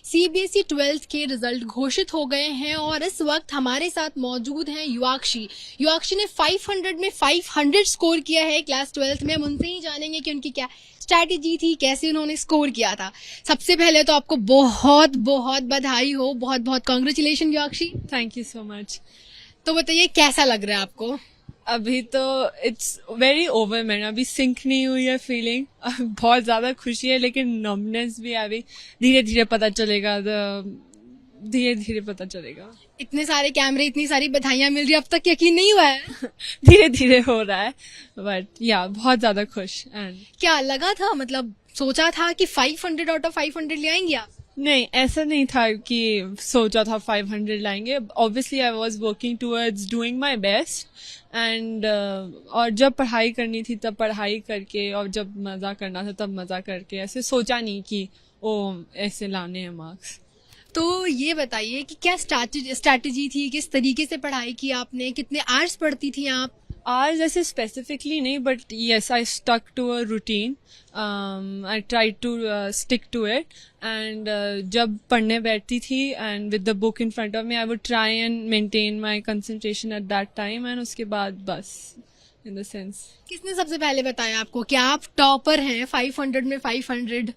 CBSE 12th के result घोषित हो गए हैं और इस वक्त हमारे साथ मौजूद हैं युवाक्षी। युवाक्षी ने 500 में 500 स्कोर किया है क्लास 12th में। हम उनसे ही जानेंगे कि उनकी क्या स्ट्रैटेजी थी, कैसे उन्होंने स्कोर किया था। सबसे पहले तो आपको बहुत बहुत बधाई हो, बहुत बहुत congratulation Yuvakshi. Thank you so much. तो बताइए कैसा लग रहा है आपको? अभी तो इट्स वेरी ओवरवेलमिंग, अभी सिंक नहीं हुई है फीलिंग। बहुत ज्यादा खुशी है लेकिन नर्वसनेस भी है। अभी धीरे धीरे पता चलेगा, धीरे धीरे पता चलेगा। इतने सारे कैमरे, इतनी सारी बधाइयां मिल रही है, अब तक यकीन नहीं हुआ है। धीरे धीरे हो रहा है, बट या बहुत ज्यादा खुश। एंड क्या लगा था, मतलब सोचा था कि 500 आउट ऑफ 500 ले आएंगे आप? नहीं, ऐसा नहीं था कि सोचा था 500 लाएंगे। Obviously I was working towards doing my best and और जब पढ़ाई करनी थी तब पढ़ाई करके, और जब मजा करना था तब मजा करके। ऐसे सोचा नहीं कि ओ ऐसे लाने हैं मार्क्स। तो ये बताइए कि क्या स्ट्रैटेजी थी, किस तरीके से पढ़ाई की आपने, कितने आवर्स पढ़ती थी आप? आज ऐसे स्पेसिफिकली नहीं, but yes I stuck to a routine. I try to stick to it and जब पढ़ने बैठती थी and with the book in front of me, I would try and maintain my concentration at that time. And उसके बाद बस in the sense. किसने सबसे पहले बताया आपको कि आप टॉपर हैं 500 में 500?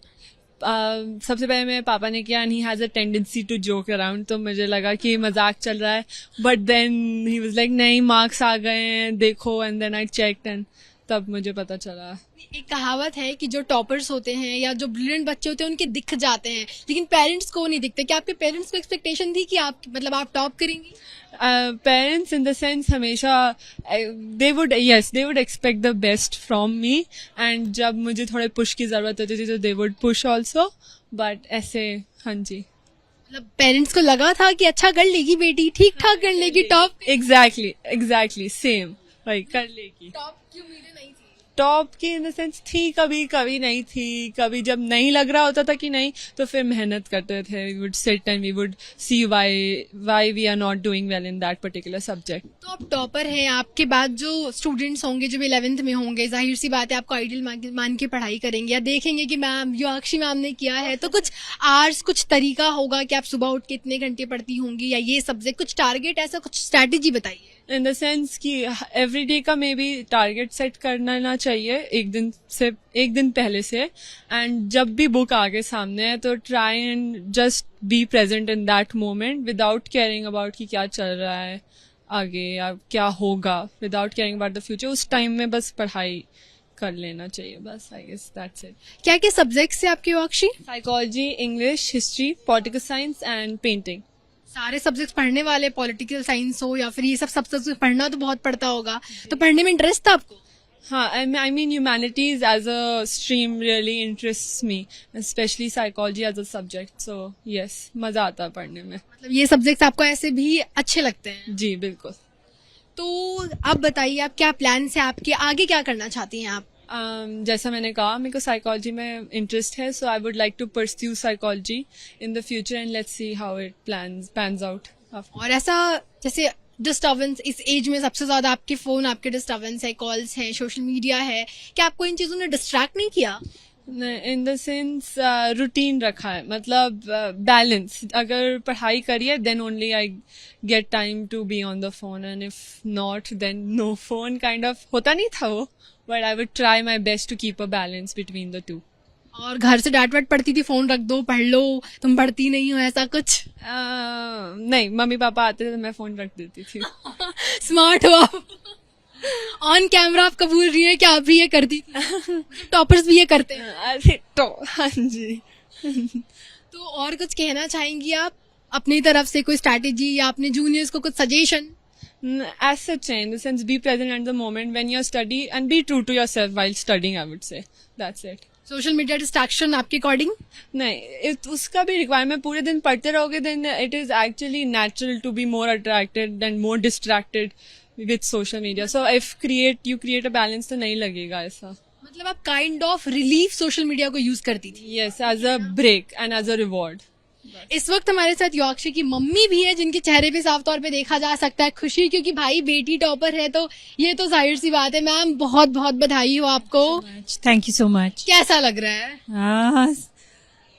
सबसे पहले मेरे पापा ने किया, and he has a tendency to joke around, तो मुझे लगा कि मजाक चल रहा है। But then he was like नहीं, मार्क्स आ गए हैं देखो। And then I checked and तब मुझे पता चला। एक कहावत है कि जो टॉपर्स होते हैं या जो ब्रिलियंट बच्चे होते हैं उनके दिख जाते हैं, लेकिन पेरेंट्स को नहीं दिखते। क्या आपके पेरेंट्स को एक्सपेक्टेशन थी कि आप आप टॉप करेंगी? पेरेंट्स इन द सेंस हमेशा they would expect the best from me, and जब मुझे थोड़े पुश की जरूरत होती थी तो they would push also. But ऐसे हाँ जी, मतलब पेरेंट्स को लगा था कि अच्छा कर लेगी बेटी, ठीक ठाक कर लेगी, टॉप। एग्जैक्टली सेम, भाई कर लेगी। टॉप की उम्मीदें नहीं थी? टॉप की इन द सेंस थी, कभी कभी नहीं थी। कभी जब नहीं लग रहा होता था कि नहीं, तो फिर मेहनत करते थे। We would sit and we would see why we are not doing well in that particular subject. तो आप टॉपर हैं, आपके बाद जो स्टूडेंट्स होंगे जो भी 11th में होंगे, जाहिर सी बात है आपको आइडियल मान के पढ़ाई करेंगे या देखेंगे कि मैम युवाक्षी मैम ने किया है, तो कुछ आवर्स, कुछ तरीका होगा कि आप सुबह उठ के इतने घंटे पढ़ती होंगी या ये सब्जेक्ट, कुछ टारगेट, ऐसा कुछ स्ट्रैटेजी बताइए। इन द सेंस कि एवरी डे का मे बी टारगेट सेट करना चाहिए एक दिन पहले से। एंड जब भी बुक आगे सामने है तो try and just be present in that moment without caring about कि क्या चल रहा है आगे या क्या होगा, without caring about the future. उस टाइम में बस पढ़ाई कर लेना चाहिए, बस। I guess that's it. क्या क्या सब्जेक्ट्स है आपके Yuvakshi? Psychology, English, history, political science and painting. सारे सब्जेक्ट्स पढ़ने वाले, पॉलिटिकल साइंस हो या फिर ये सब सब्जेक्ट्स पढ़ना तो बहुत पड़ता होगा, तो पढ़ने में इंटरेस्ट था आपको? हाँ, I mean humanities as a stream really interests me, specially psychology as a subject. So yes, मजा आता है पढ़ने में। मतलब ये सब्जेक्ट्स आपको ऐसे भी अच्छे लगते हैं? जी बिल्कुल। तो अब बताइए, आप क्या प्लान है आपके, आगे क्या करना चाहती हैं आप? जैसा मैंने कहा, मेरे को साइकोलॉजी में इंटरेस्ट है, so I would like to pursue psychology in the future and let's see how it pans out. और ऐसा जैसे डिस्टर्बेंस इस एज में सबसे ज्यादा आपके फोन, आपके डिस्टर्बेंस है, कॉल्स हैं, सोशल मीडिया है, क्या आपको इन चीजों ने डिस्ट्रैक्ट नहीं किया? इन द सेंस रूटीन रखा है, मतलब बैलेंस। अगर पढ़ाई करिए then only I get time to be on the phone, and if not then no phone, kind of होता नहीं था वो। But I would try my best to keep a balance between the two. और घर से डांट वाट पड़ती थी, फोन रख दो, पढ़ लो, तुम पढ़ती नहीं हो, ऐसा कुछ? नहीं, मम्मी पापा आते थे तो मैं फोन रख देती थी। स्मार्ट हो आप। ऑन कैमरा आप कबूल रही है कि आप भी ये करती थी? टॉपर्स भी ये करते हैं। अरे तो हाँ जी। तो और कुछ कहना चाहेंगी आप अपनी तरफ से, कोई स्ट्रैटेजी या अपने जूनियर्स को कुछ suggestion? As such, in the sense, be present at the moment when you study and be true to yourself while studying, I would say. That's it. Social media distraction आपके according? नहीं, उसका भी requirement, पूरे दिन पढ़ते रहोगे then it is actually natural to be more attracted and more distracted with social media. So if you create a balance, तो नहीं लगेगा ऐसा। मतलब आप kind of relief social media को यूज करती थी? Yes, as a break and as a reward. इस वक्त हमारे साथ युवाक्षी की मम्मी भी है, जिनके चेहरे पे साफ तौर पे देखा जा सकता है खुशी, क्योंकि भाई बेटी टॉपर है, तो ये तो जाहिर सी बात है। मैम बहुत बहुत बधाई हो आपको। Thank you so much. कैसा लग रहा है?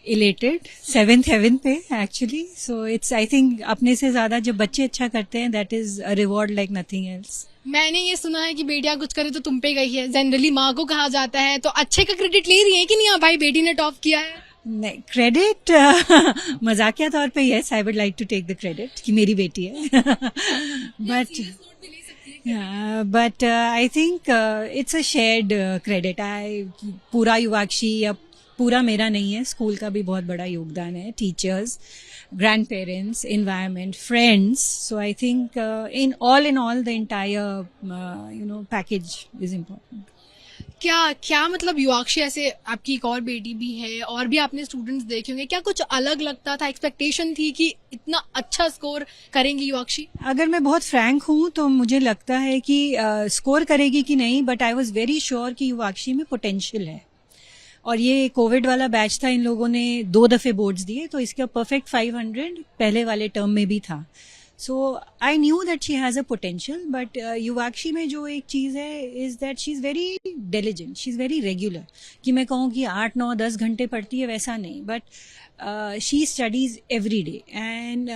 इलेटेड, 7th हेवन पे actually. So it's I think अपने से ज्यादा जब बच्चे अच्छा करते हैं that is a reward like nothing else. मैंने ये सुना है कि बेटियां कुछ करे तो तुम पे गई है, जनरली माँ को कहा जाता है, तो अच्छे का क्रेडिट ले रही है कि नहीं? हाँ भाई बेटी ने टॉप किया है. नहीं, क्रेडिट मजाकिया तौर पे yes, I would like to take the credit कि मेरी बेटी है. But I think it's a shared credit. पूरा युवाक्षी या पूरा मेरा नहीं है, स्कूल का भी बहुत बड़ा योगदान है, teachers, grandparents, environment, friends. So I think in all the entire package is important. क्या मतलब युवाक्षी, ऐसे आपकी एक और बेटी भी है और भी आपने स्टूडेंट्स देखे होंगे, क्या कुछ अलग लगता था, एक्सपेक्टेशन थी कि इतना अच्छा स्कोर करेंगी युवाक्षी? अगर मैं बहुत फ्रैंक हूँ तो मुझे लगता है कि स्कोर करेगी कि नहीं, but I was very sure कि युवाक्षी में पोटेंशियल है. और ये कोविड वाला बैच था, इन लोगों ने 2 दफे बोर्ड्स दिए, तो इसका परफेक्ट 500 पहले वाले टर्म में भी था. So I knew that she has a potential. But Yuvakshi में जो एक चीज है is that she is very diligent, she is very regular. कि मैं कहूँ कि 8, 9, 10 घंटे पढ़ती है वैसा नहीं, but she studies every day and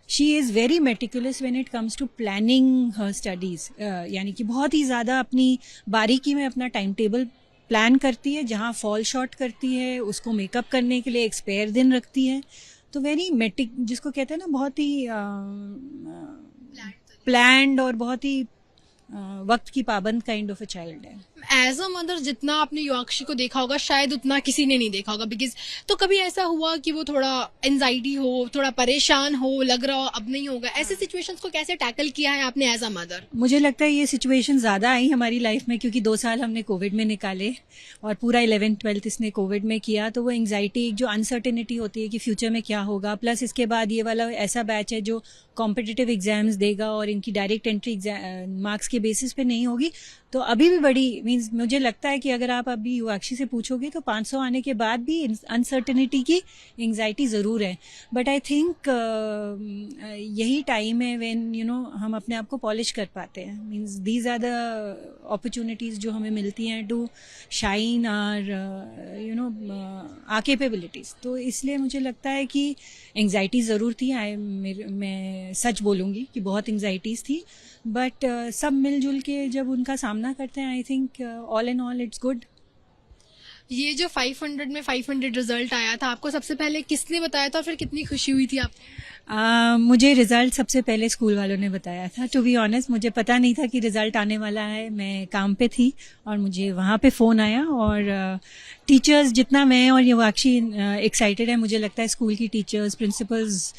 she is very meticulous when it comes to planning her studies. यानी कि बहुत ही ज़्यादा अपनी बारीकी में अपना टाइम टेबल प्लान करती है. जहाँ फॉल शॉर्ट करती है उसको मेकअप करने के लिए एक स्पेयर दिन रखती है. तो वेरी जिसको कहते हैं ना, बहुत ही प्लान्ड और बहुत ही वक्त की पाबंद काइंड ऑफ अ चाइल्ड है. एज अ मदर जितना आपने युवाक्षी को देखा होगा शायद उतना किसी ने नहीं देखा होगा, बिकॉज तो कभी ऐसा हुआ कि वो थोड़ा एंजाइटी हो, थोड़ा परेशान हो, लग रहा हो अब नहीं होगा, ऐसे सिचुएशंस को कैसे टैकल किया है आपने एज अ मदर? मुझे लगता है ये सिचुएशन ज़्यादा आई हमारी लाइफ में, क्योंकि 2 साल हमने कोविड में निकाले और पूरा 11th 12th इसने कोविड में किया. तो वो एंजाइटी, जो अनसर्टेनिटी होती है कि फ्यूचर में क्या होगा, प्लस इसके बाद ये वाला ऐसा बैच है जो कॉम्पिटिटिव एग्जाम्स देगा और इनकी डायरेक्ट एंट्री मार्क्स के बेसिस पे नहीं होगी. तो अभी भी बड़ी मीन्स मुझे लगता है कि अगर आप अभी युवाक्षी से पूछोगे तो 500 आने के बाद भी अनसर्टेनिटी की एंजाइटी ज़रूर है. बट आई थिंक यही टाइम है व्हेन हम अपने आप को पॉलिश कर पाते हैं. Means these are the opportunities जो हमें मिलती हैं to shine our our capabilities. तो इसलिए मुझे लगता है कि एंजाइटी ज़रूर थी. मैं सच बोलूँगी कि बहुत एंजाइटीज़ थी, बट सब मिलजुल के जब उनका सामना करते हैं, I think all in all it's good. ये जो 500 में 500 रिजल्ट आया था, आपको सबसे पहले किसने बताया था और फिर कितनी खुशी हुई थी आपको? मुझे रिजल्ट सबसे पहले स्कूल वालों ने बताया था. टू बी ऑनेस्ट मुझे पता नहीं था कि रिजल्ट आने वाला है. मैं काम पे थी और मुझे वहाँ पे फ़ोन आया. और टीचर्स, जितना मैं और युवाक्षी एक्साइटेड है, मुझे लगता है स्कूल की टीचर्स, प्रिंसिपल्स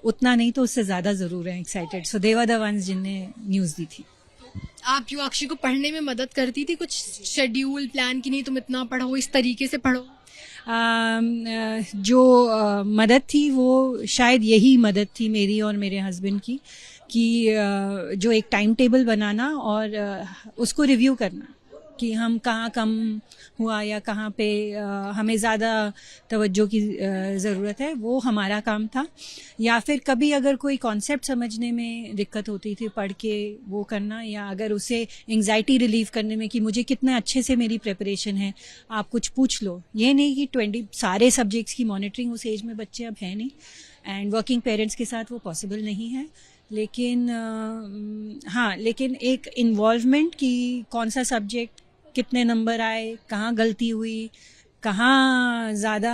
उतना नहीं तो उससे ज़्यादा ज़रूर हैं excited. So they were the ones जिनने न्यूज़ दी थी. आप युवाक्षी को पढ़ने में मदद करती थी? कुछ शेड्यूल प्लान की नहीं तुम इतना पढ़ो, इस तरीके से पढ़ो? जो मदद थी वो शायद यही मदद थी मेरी और मेरे हस्बैंड की, कि जो एक टाइम टेबल बनाना और उसको रिव्यू करना कि हम कहाँ कम हुआ या कहाँ पे हमें ज़्यादा तवज्जो की ज़रूरत है, वो हमारा काम था. या फिर कभी अगर कोई कॉन्सेप्ट समझने में दिक्कत होती थी, पढ़ के वो करना, या अगर उसे एंग्जाइटी रिलीव करने में कि मुझे कितना अच्छे से मेरी प्रिपरेशन है, आप कुछ पूछ लो. ये नहीं कि 20 सारे सब्जेक्ट्स की मॉनिटरिंग उस एज में बच्चे अब है नहीं, एंड वर्किंग पेरेंट्स के साथ वो पॉसिबल नहीं है. लेकिन हाँ, लेकिन एक इन्वॉल्वमेंट कि कौन सा सब्जेक्ट, कितने नंबर आए, कहाँ गलती हुई, कहाँ ज़्यादा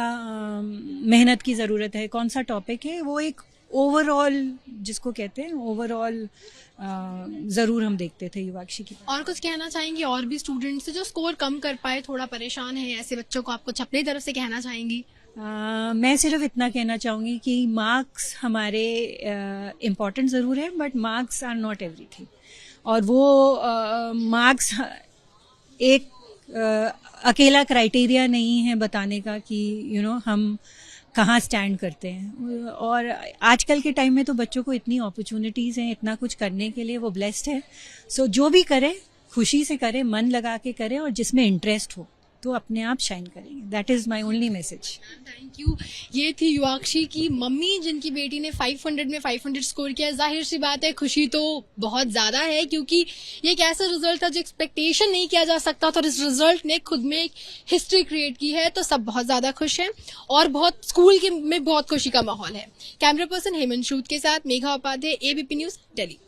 मेहनत की ज़रूरत है, कौन सा टॉपिक है, वो एक ओवरऑल जिसको कहते हैं ओवरऑल ज़रूर हम देखते थे युवाक्षी की. और कुछ कहना चाहेंगी और भी स्टूडेंट्स जो स्कोर कम कर पाए, थोड़ा परेशान है, ऐसे बच्चों को आप कुछ अपनी तरफ से कहना चाहेंगी? मैं सिर्फ इतना कहना चाहूँगी कि मार्क्स हमारे इम्पॉर्टेंट ज़रूर है, but marks are not everything. और वो मार्क्स एक अकेला क्राइटेरिया नहीं है बताने का कि हम कहाँ स्टैंड करते हैं. और आजकल के टाइम में तो बच्चों को इतनी अपॉर्चुनिटीज़ हैं, इतना कुछ करने के लिए, वो ब्लेस्ड है. सो जो भी करे खुशी से करे, मन लगा के करे और जिसमें इंटरेस्ट हो. तो अपने आप शाइन करेंगे. That is my only message. Thank you. ये थी युवाक्षी की मम्मी जिनकी बेटी ने 500 में 500 स्कोर किया. जाहिर सी बात है खुशी तो बहुत ज़्यादा है क्योंकि ये एक ऐसा रिजल्ट था जो एक्सपेक्टेशन नहीं किया जा सकता था और इस रिजल्ट ने खुद में एक हिस्ट्री क्रिएट की है. तो सब बहुत ज़्यादा खुश हैं और बहुत स्कूल के में बहुत खुशी का माहौल है. कैमरा पर्सन हेमंत सूद के साथ मेघा उपाध्याय, ABP न्यूज़, दिल्ली.